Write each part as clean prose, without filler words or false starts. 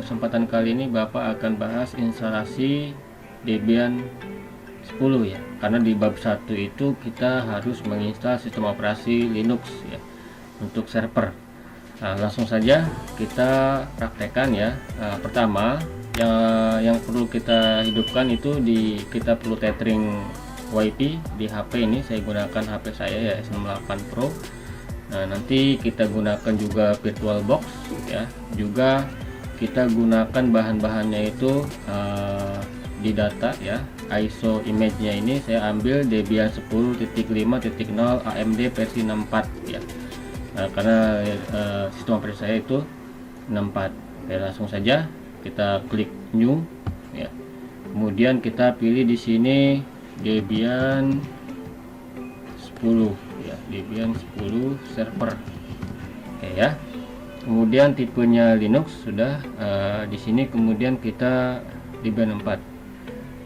kesempatan kali ini Bapak akan bahas instalasi Debian 10 ya. Karena di bab 1 itu kita harus menginstal sistem operasi Linux ya untuk server. Nah, langsung saja kita praktekkan ya. Pertama yang perlu kita hidupkan itu kita perlu tethering WiFi di HP ini. Saya gunakan HP saya ya S68 Pro. Nah, nanti kita gunakan juga VirtualBox ya. Juga kita gunakan bahan-bahannya itu di data ya. ISO image-nya ini saya ambil Debian 10.5.0 AMD versi 64 ya. Nah, karena sistem operasi saya itu 64. Oke, langsung saja kita klik new ya. Kemudian kita pilih di sini Debian 10 ya, Debian 10 server. Oke ya. Kemudian tipenya Linux sudah di sini, kemudian kita Debian 4.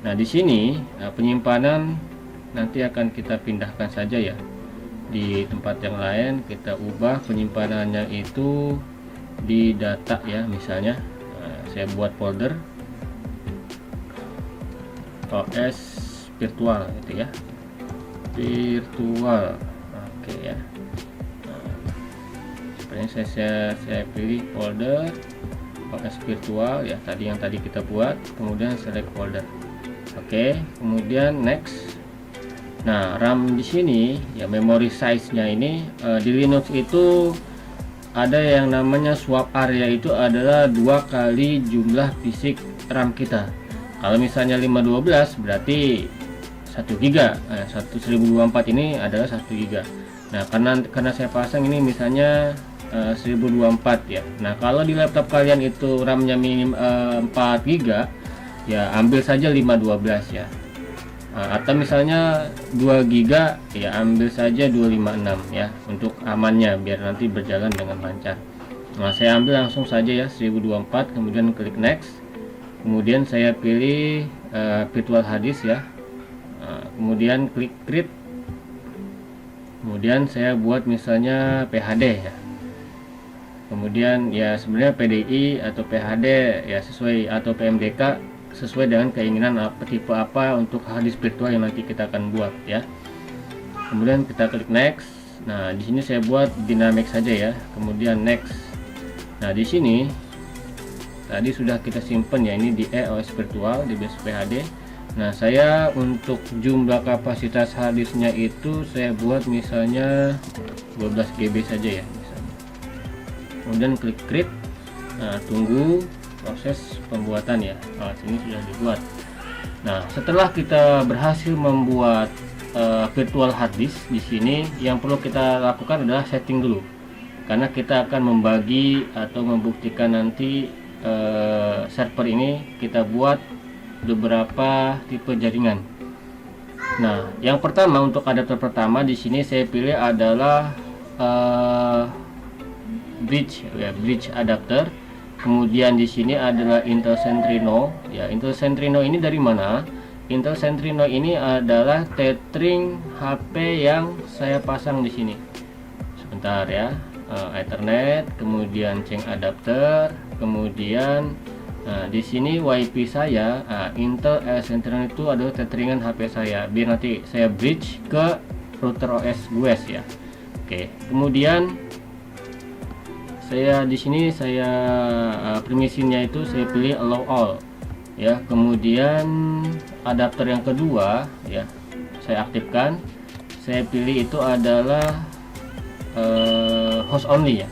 Nah, di sini penyimpanan nanti akan kita pindahkan saja ya. Di tempat yang lain kita ubah penyimpanannya itu di data ya, misalnya saya buat folder OS virtual gitu ya, virtual. Oke ya. Sepertinya saya pilih folder OS virtual ya, yang tadi kita buat, kemudian select folder. Oke, kemudian next. Nah, RAM di sini ya, memory size-nya ini di Linux itu ada yang namanya swap area, itu adalah 2 kali jumlah fisik RAM kita. Kalau misalnya 512 berarti 1 GB. 1024 ini adalah 1 GB. Nah, karena saya pasang ini misalnya 1024 ya. Nah, kalau di laptop kalian itu RAM-nya minim 4 GB, ya ambil saja 512 ya. Atau misalnya 2 GB ya ambil saja 256 ya, untuk amannya biar nanti berjalan dengan lancar. Nah, saya ambil langsung saja ya 1024, kemudian klik next. Kemudian saya pilih virtual hard disk ya. Kemudian klik create. Kemudian saya buat misalnya PHD ya. Kemudian ya sebenarnya PDI atau PHD ya sesuai, atau PMDK sesuai dengan keinginan tipe apa untuk hard disk virtual yang nanti kita akan buat ya. Kemudian kita klik next. Nah, di sini saya buat dynamic saja ya. Kemudian next. Nah, di sini tadi sudah kita simpan ya, ini di OS virtual di base PHD. Nah, saya untuk jumlah kapasitas hard disknya itu saya buat misalnya 12 GB saja ya misalnya. Kemudian klik create. Nah, tunggu proses pembuatan ya. Nah, sini sudah dibuat. Nah, setelah kita berhasil membuat virtual hard disk, di sini yang perlu kita lakukan adalah setting dulu, karena kita akan membagi atau membuktikan nanti server ini kita buat beberapa tipe jaringan. Nah, yang pertama untuk adapter pertama di sini saya pilih adalah bridge ya, bridge adapter. Kemudian di sini adalah Intel Centrino. Ya, Intel Centrino ini dari mana? Intel Centrino ini adalah tethering HP yang saya pasang di sini. Sebentar ya. Ethernet, kemudian chain adapter, kemudian di sini WiFi saya. Intel Centrino itu adalah tetheringan HP saya. Biar nanti saya bridge ke router OS gue ya. Oke. Kemudian saya di sini permisinya itu saya pilih allow all ya. Kemudian adapter yang kedua ya saya aktifkan, saya pilih itu adalah host only ya,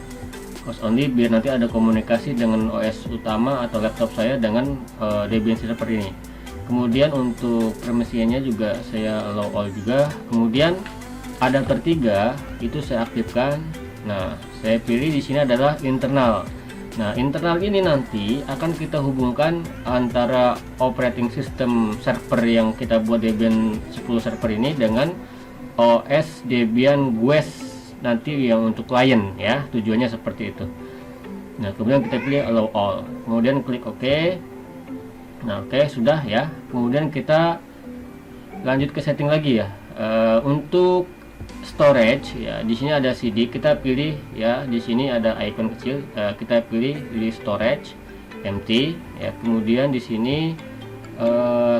host only biar nanti ada komunikasi dengan OS utama atau laptop saya dengan Debian server ini. Kemudian untuk permisinya juga saya allow all juga. Kemudian adapter 3 itu saya aktifkan. Nah, saya pilih di sini adalah internal. Nah, internal ini nanti akan kita hubungkan antara operating system server yang kita buat Debian 10 server ini dengan OS Debian GUES nanti yang untuk klien ya. Tujuannya seperti itu. Nah, kemudian kita pilih allow all. Kemudian klik OK. Nah, oke, sudah ya. Kemudian kita lanjut ke setting lagi ya. Untuk storage ya, di sini ada CD, kita pilih ya, di sini ada icon kecil, kita pilih di storage. empty ya. Kemudian di sini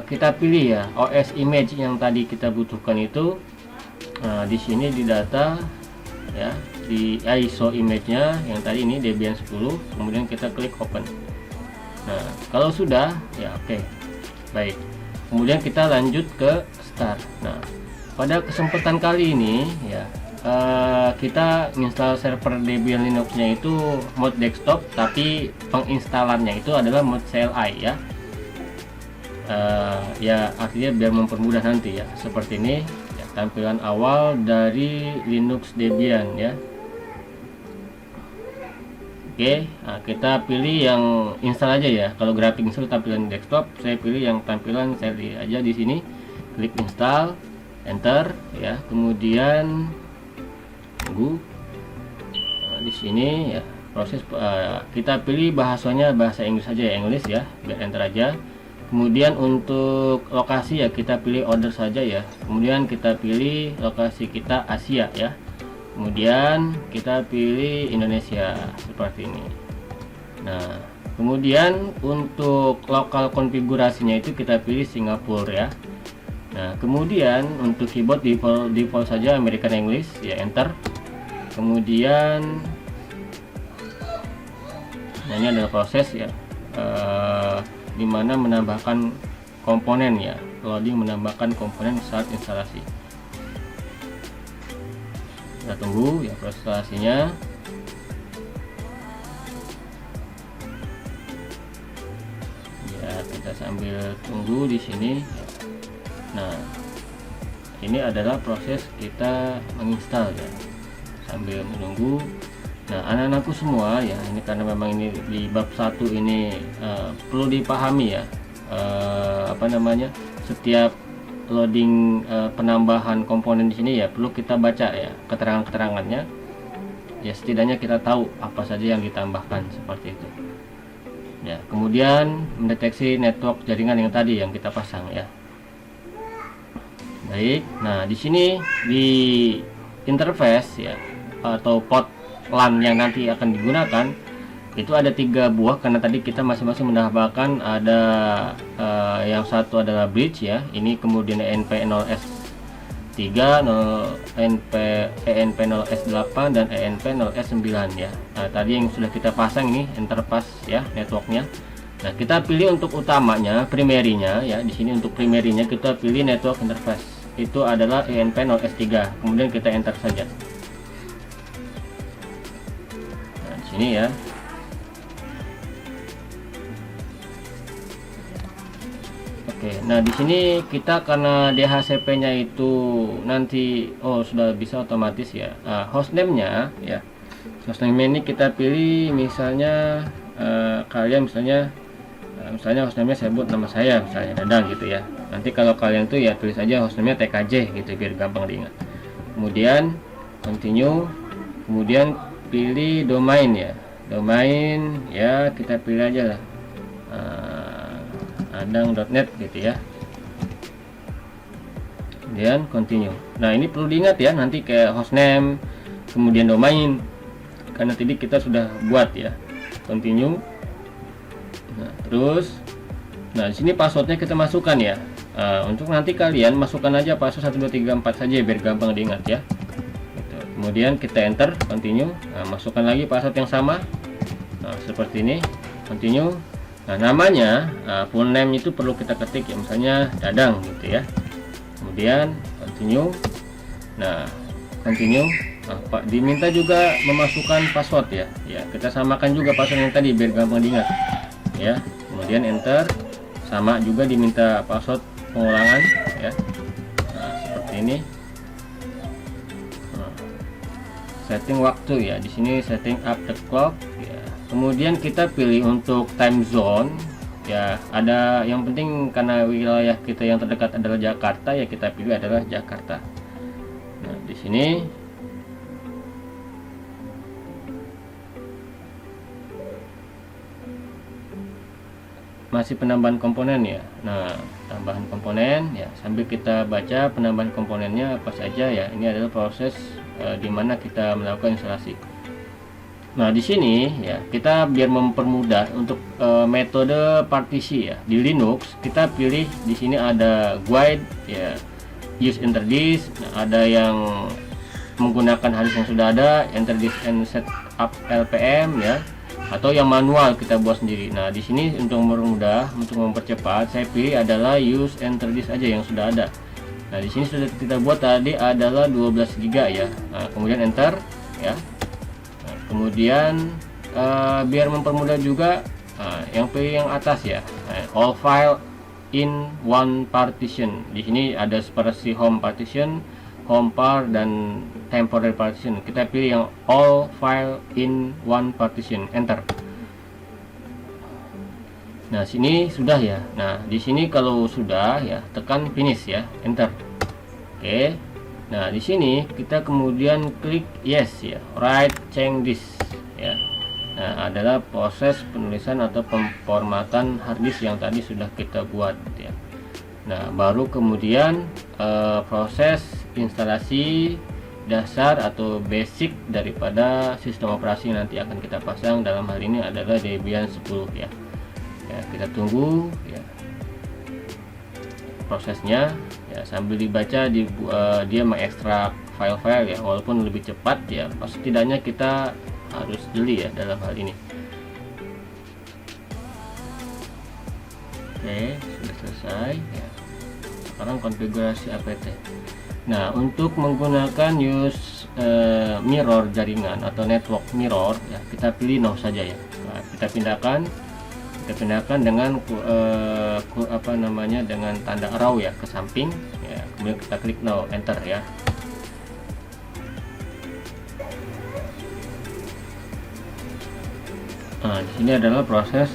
kita pilih ya OS image yang tadi kita butuhkan itu. Nah, di sini di data ya, di ISO image-nya yang tadi ini Debian 10, kemudian kita klik open. Nah, kalau sudah ya oke. Baik. Kemudian kita lanjut ke start. Nah, pada kesempatan kali ini ya kita install server Debian Linux-nya itu mode desktop, tapi penginstalannya itu adalah mode CLI ya. Ya artinya biar mempermudah nanti ya, seperti ini ya, tampilan awal dari Linux Debian ya. Oke, nah kita pilih yang install aja ya. Kalau grafik install tampilan desktop, saya pilih yang tampilan CLI aja di sini. Klik install, enter ya. Kemudian tunggu. Nah, di sini ya proses kita pilih bahasanya bahasa Inggris saja ya, English ya, biar enter aja. Kemudian untuk lokasi ya kita pilih order saja ya. Kemudian kita pilih lokasi kita Asia ya. Kemudian kita pilih Indonesia seperti ini. Nah, kemudian untuk lokal konfigurasinya itu kita pilih Singapura ya. Nah, kemudian untuk keyboard default saja American English ya, enter. Kemudian nah, ini adalah proses ya. Dimana menambahkan komponen ya, loading menambahkan komponen saat instalasi. Kita tunggu ya proses instalasinya. Ya, kita sambil tunggu di sini. Nah, ini adalah proses kita menginstal ya, sambil menunggu. Nah, anak-anakku semua ya, ini karena memang ini di bab 1 ini perlu dipahami ya, setiap loading penambahan komponen di sini ya perlu kita baca ya keterangan-keterangannya ya, setidaknya kita tahu apa saja yang ditambahkan seperti itu ya. Kemudian mendeteksi network jaringan yang tadi yang kita pasang ya. Baik, nah di sini di interface ya atau port LAN yang nanti akan digunakan itu ada 3 buah, karena tadi kita masing-masing menambahkan ada yang satu adalah bridge ya, ini kemudian ENP0S3, ENP0S8 dan ENP0S9 ya. Nah, tadi yang sudah kita pasang ini interface ya networknya. Nah, kita pilih untuk utamanya, primerinya ya. Di sini untuk primerinya kita pilih network interface. Itu adalah ENP0S3. Kemudian kita enter saja. Ini ya. Oke, nah di sini kita karena DHCP-nya itu nanti sudah bisa otomatis ya. Hostname-nya ya. Hostname ini kita pilih misalnya kalian misalnya hostname-nya saya buat nama saya misalnya Dadang gitu ya. Nanti kalau kalian tuh ya tulis aja hostname-nya TKJ gitu biar gampang diingat. Kemudian continue, kemudian pilih domain ya, domain ya kita pilih aja lah adang.net gitu ya. Kemudian continue. Nah, ini perlu diingat ya, nanti kayak hostname kemudian domain, karena tadi kita sudah buat ya. Continue. Nah, terus di sini passwordnya kita masukkan ya. Untuk nanti kalian masukkan aja password 1234 saja biar gampang diingat ya. Kemudian kita enter, continue. Nah, masukkan lagi password yang sama. Nah, seperti ini, continue. Nah, namanya full name itu perlu kita ketik ya, misalnya Dadang gitu ya. Kemudian continue. Nah, continue. Nah, Pak diminta juga memasukkan password ya. Ya, kita samakan juga password yang tadi biar gampang diingat. Ya, kemudian enter. Sama juga diminta password pengulangan ya. Nah, seperti ini. Setting waktu ya, di sini setting up the clock ya. Kemudian kita pilih untuk time zone ya, ada yang penting karena wilayah kita yang terdekat adalah Jakarta ya, kita pilih adalah Jakarta. Nah, di sini masih penambahan komponen ya. Nah, tambahan komponen ya, sambil kita baca penambahan komponennya apa saja ya. Ini adalah proses dimana kita melakukan instalasi. Nah, di sini ya kita biar mempermudah untuk metode partisi ya. Di Linux kita pilih di sini ada guide ya, use interdisk. Nah, ada yang menggunakan harddisk yang sudah ada, interdisk and setup LPM ya, atau yang manual kita buat sendiri. Nah, di sini untuk mempermudah, untuk mempercepat, saya pilih adalah use interdisk aja yang sudah ada. Nah, di sini sudah kita buat tadi adalah 12 GB ya. Nah, kemudian enter ya. Kemudian biar mempermudah juga yang pilih yang atas ya, all file in one partition. Di sini ada seperti home partition, home par, dan temporary partition. Kita pilih yang all file in one partition, enter. Nah, sini sudah ya. Nah, di sini kalau sudah ya tekan finish ya, enter. Oke. Nah, di sini kita kemudian klik yes ya, write change this ya. Nah, adalah proses penulisan atau pemformatan harddisk yang tadi sudah kita buat ya. Nah, baru kemudian proses instalasi dasar atau basic daripada sistem operasi yang nanti akan kita pasang. Dalam hal ini adalah Debian 10 ya. Ya, kita tunggu ya prosesnya ya, sambil dibaca dia mengekstrak file-file ya, walaupun lebih cepat ya, setidaknya kita harus jeli ya dalam hal ini. Oke, sudah selesai ya. Sekarang konfigurasi APT. Nah, untuk menggunakan use mirror jaringan atau network mirror ya, kita pilih no saja ya. Nah, kita pindahkan dengan dengan tanda arrow ya ke samping ya, kemudian kita klik no, enter ya. Nah, di sini adalah proses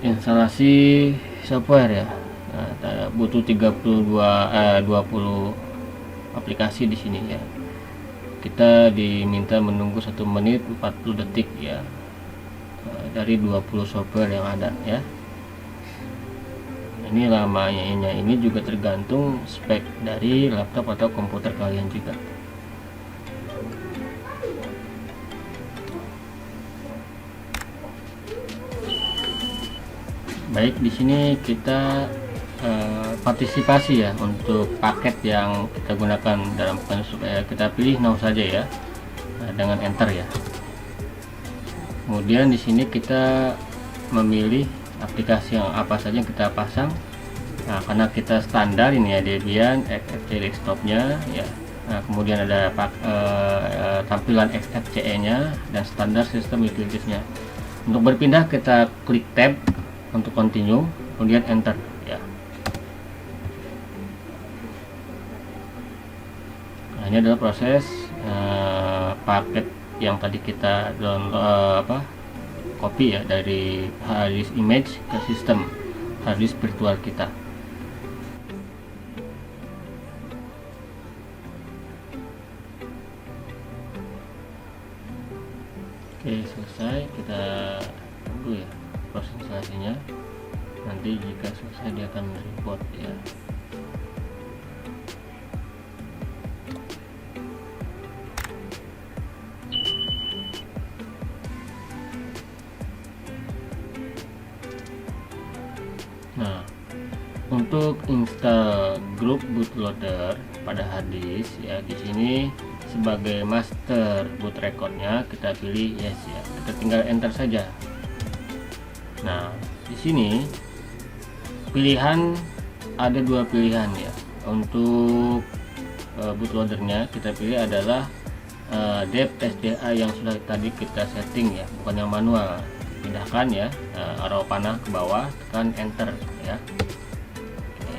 instalasi software ya. Nah, butuh 20 aplikasi di sini ya. Kita diminta menunggu 1 menit 40 detik ya, dari 20 software yang ada ya. Ini lamanya ini juga tergantung spek dari laptop atau komputer kalian juga. Baik, di sini kita partisipasi ya untuk paket yang kita gunakan dalam supaya kita pilih no saja ya, dengan enter ya. Kemudian di sini kita memilih aplikasi yang apa saja yang kita pasang. Nah, karena kita standar ini ya, Debian XFCE desktopnya ya. Nah, kemudian ada tampilan XFCE nya dan standar sistem utilitiesnya. Untuk berpindah kita klik tab untuk continue, kemudian enter ya. Nah, ini adalah proses paket yang tadi kita download copy ya dari harddisk image ke sistem harddisk virtual kita. Oke, selesai. Kita tunggu ya proses instalasinya. Nanti jika selesai dia akan report ya. Nah, untuk install grup bootloader pada harddisk ya, di sini sebagai master boot recordnya kita pilih yes ya. Kita tinggal enter saja. Nah, di sini pilihan ada 2 pilihan ya. Untuk bootloadernya kita pilih adalah dep SDA yang sudah tadi kita setting ya, bukan yang manual. Pindahkan ya, arrow panah ke bawah, tekan enter ya. Oke.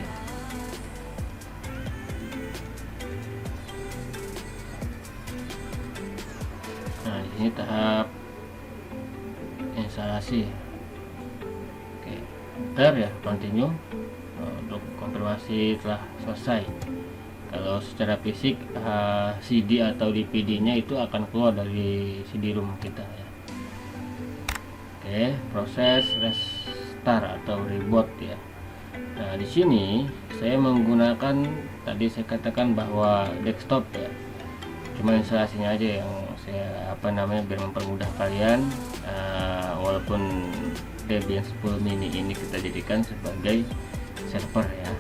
Nah, di sini tahap instalasi. Oke, enter ya, continue. Untuk konfirmasi telah selesai. Kalau secara fisik CD atau DVD nya itu akan keluar dari CD-ROM kita ya. Oke, proses restart atau reboot ya. Nah, di sini saya menggunakan, tadi saya katakan bahwa desktop ya. cuma instalasinya aja yang saya biar mempermudah kalian. Walaupun Debian 10 mini ini kita jadikan sebagai server ya,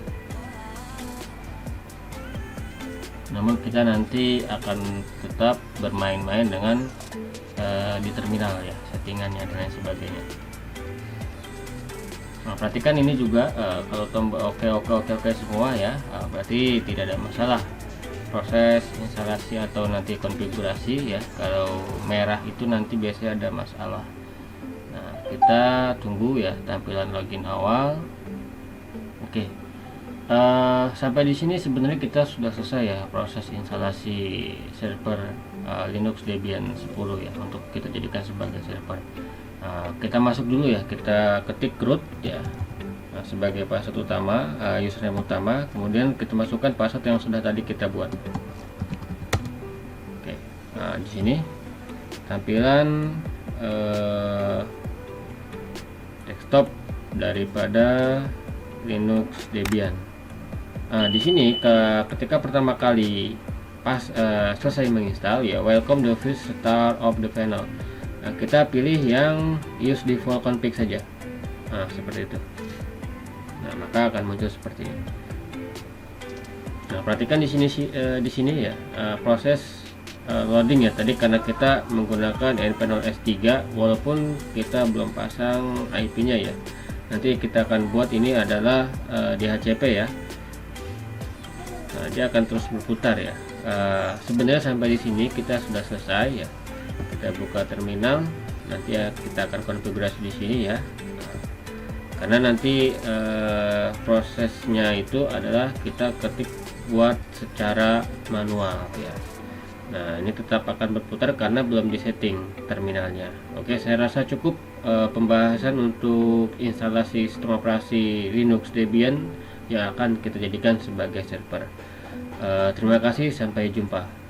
namun kita nanti akan tetap bermain-main dengan di terminal ya, settingannya dan lain sebagainya. Nah, perhatikan ini juga kalau tombol oke semua ya, berarti tidak ada masalah proses instalasi atau nanti konfigurasi ya. Kalau merah itu nanti biasanya ada masalah. Nah, kita tunggu ya tampilan login awal. Oke. Sampai di sini sebenarnya kita sudah selesai ya proses instalasi server Linux Debian 10 ya, untuk kita jadikan sebagai server. Kita masuk dulu ya, kita ketik root ya sebagai password utama, username utama, kemudian kita masukkan password yang sudah tadi kita buat. Oke, di sini tampilan desktop daripada Linux Debian. Di sini ketika pertama kali selesai menginstal ya, welcome the first start of the panel. Kita pilih yang use default config saja. Seperti itu. Nah, maka akan muncul seperti ini. Nah, perhatikan di sini ya, proses loading ya. Tadi karena kita menggunakan npanel S3, walaupun kita belum pasang IP-nya ya. Nanti kita akan buat ini adalah DHCP ya. Nah, dia akan terus berputar ya. Sebenarnya sampai di sini kita sudah selesai ya. Kita buka terminal, nanti ya kita akan konfigurasi di sini ya. Karena nanti prosesnya itu adalah kita ketik buat secara manual ya. Nah, ini tetap akan berputar karena belum disetting terminalnya. Oke, saya rasa cukup pembahasan untuk instalasi sistem operasi Linux Debian yang akan kita jadikan sebagai server. Terima kasih, sampai jumpa.